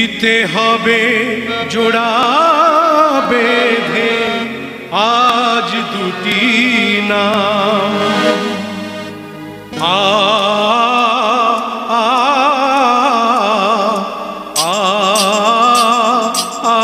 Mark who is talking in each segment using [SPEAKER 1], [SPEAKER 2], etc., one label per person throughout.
[SPEAKER 1] দিতে হবে জোড়া বেঁধে আজ দুটি নাম। আ আ আ আ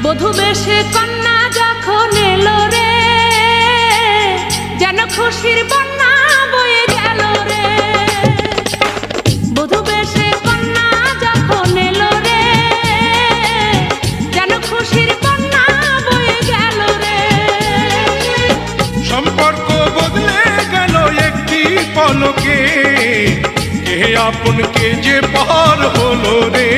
[SPEAKER 2] বধূ বেশে কন্যা যখন এলো রে, যেন খুশির বন্যা বয়ে গেল রে। বধূ বেশে কন্যা যখন এলো রে, যেন খুশির বন্যা বয়ে গেল রে।
[SPEAKER 1] সম্পর্ক বদলে গেল একটি পলকে, কে আপন কে যে পর হলো রে।